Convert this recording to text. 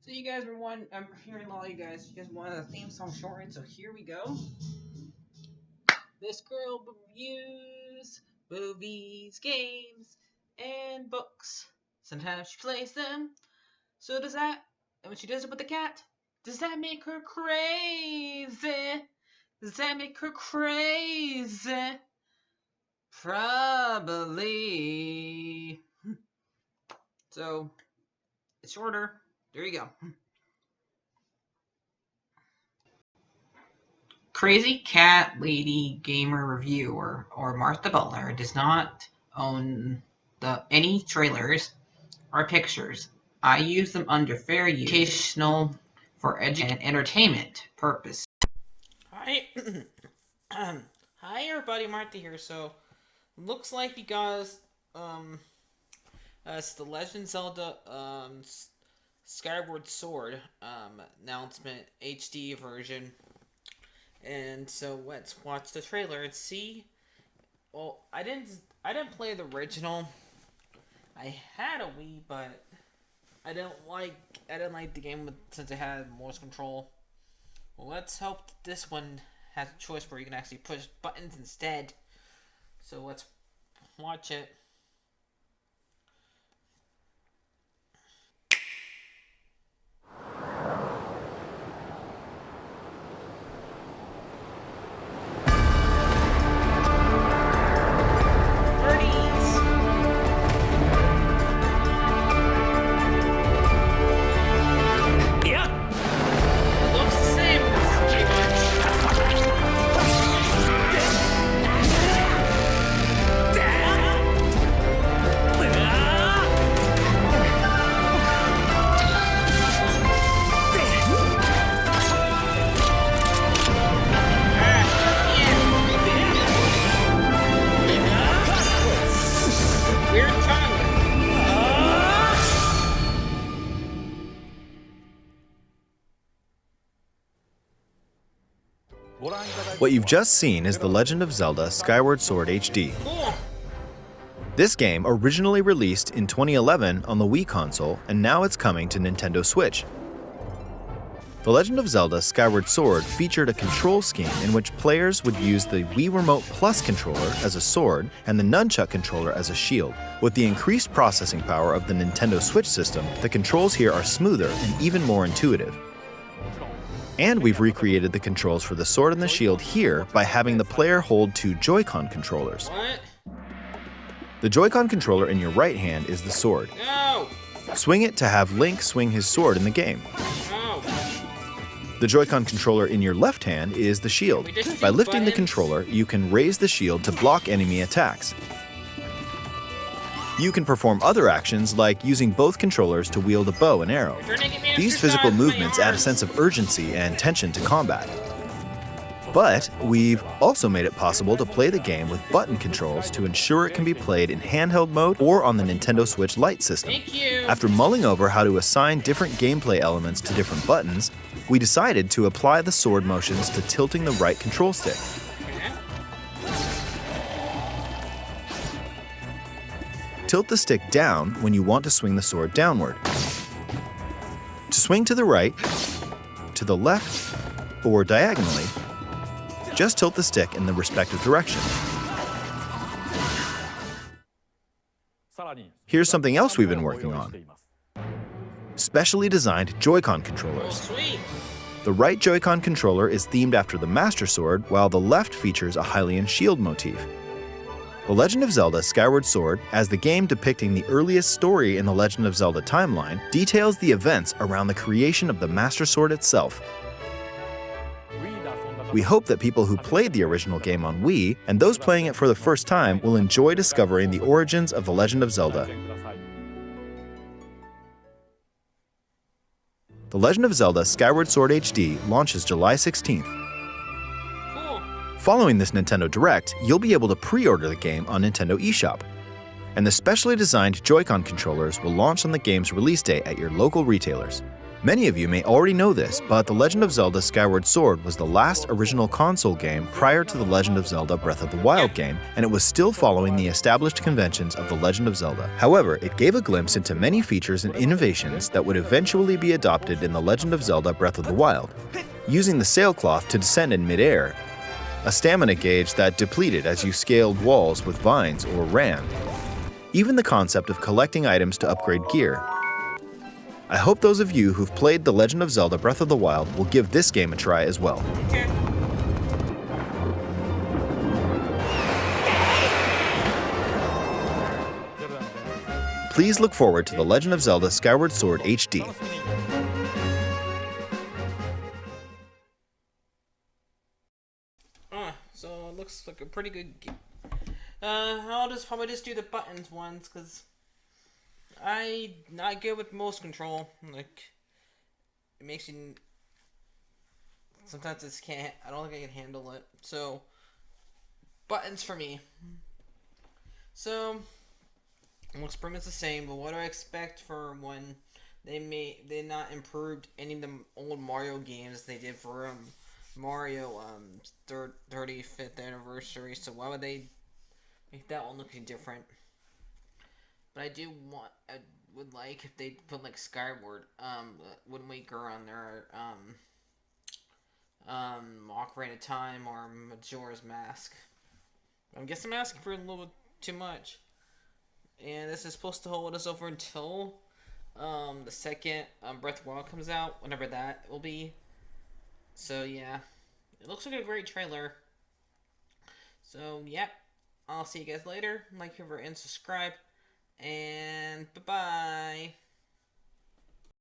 So you guys were I'm hearing a lot of you guys wanted a theme song shortened, so here we go. This girl reviews movies, games, and books. Sometimes she plays them. So does that, and when she does it with the cat, does that make her crazy? Does that make her crazy? Probably. So, it's shorter. There you go. CrazyCatLady Gamer Reviewer or Martha Butler does not own any trailers or pictures. I use them under fair use, educational, for and entertainment purpose. Hi, hi everybody, Martha here. So, looks like because it's the Legend of Zelda Skyward Sword announcement HD version. And so let's watch the trailer and see. Well, I didn't play the original. I had a Wii, but I didn't like the game since it had mouse control. Well, let's hope this one has a choice where you can actually push buttons instead. So let's watch it. What you've just seen is The Legend of Zelda Skyward Sword HD. This game originally released in 2011 on the Wii console, and now it's coming to Nintendo Switch. The Legend of Zelda Skyward Sword featured a control scheme in which players would use the Wii Remote Plus controller as a sword and the Nunchuck controller as a shield. With the increased processing power of the Nintendo Switch system, the controls here are smoother and even more intuitive. And we've recreated the controls for the sword and the shield here by having the player hold two Joy-Con controllers. What? The Joy-Con controller in your right hand is the sword. No! Swing it to have Link swing his sword in the game. No! The Joy-Con controller in your left hand is the shield. By lifting the controller, you can raise the shield to block enemy attacks. You can perform other actions like using both controllers to wield a bow and arrow. These physical movements add a sense of urgency and tension to combat. But we've also made it possible to play the game with button controls to ensure it can be played in handheld mode or on the Nintendo Switch Lite system. After mulling over how to assign different gameplay elements to different buttons, we decided to apply the sword motions to tilting the right control stick. Tilt the stick down when you want to swing the sword downward. To swing to the right, to the left, or diagonally, just tilt the stick in the respective direction. Here's something else we've been working on. Specially designed Joy-Con controllers. The right Joy-Con controller is themed after the Master Sword, while the left features a Hylian shield motif. The Legend of Zelda Skyward Sword, as the game depicting the earliest story in the Legend of Zelda timeline, details the events around the creation of the Master Sword itself. We hope that people who played the original game on Wii, and those playing it for the first time, will enjoy discovering the origins of The Legend of Zelda. The Legend of Zelda Skyward Sword HD launches July 16th. Following this Nintendo Direct, you'll be able to pre-order the game on Nintendo eShop. And the specially designed Joy-Con controllers will launch on the game's release date at your local retailers. Many of you may already know this, but The Legend of Zelda Skyward Sword was the last original console game prior to The Legend of Zelda Breath of the Wild game, and it was still following the established conventions of The Legend of Zelda. However, it gave a glimpse into many features and innovations that would eventually be adopted in The Legend of Zelda Breath of the Wild. Using the sailcloth to descend in midair, a stamina gauge that depleted as you scaled walls with vines or ran, even the concept of collecting items to upgrade gear. I hope those of you who've played The Legend of Zelda Breath of the Wild will give this game a try as well. Okay. Please look forward to The Legend of Zelda Skyward Sword HD. So it looks like a pretty good game. I'll probably just do the buttons ones, because I'm not good with mouse control. Like, it makes you... Sometimes I don't think I can handle it. So, buttons for me. So, it looks pretty much the same, but what do I expect for when they not improved any of the old Mario games they did for Mario 35th anniversary? So why would they make that one looking different? But I would like if they put like Skyward, Wind Waker on their Ocarina of Time or Majora's Mask. I guess I'm asking for a little bit too much. And this is supposed to hold us over until the second Breath of the Wild comes out, whenever that will be. So yeah, it looks like a great trailer. So yep, I'll see you guys later. Like, favorite, and subscribe. And bye-bye.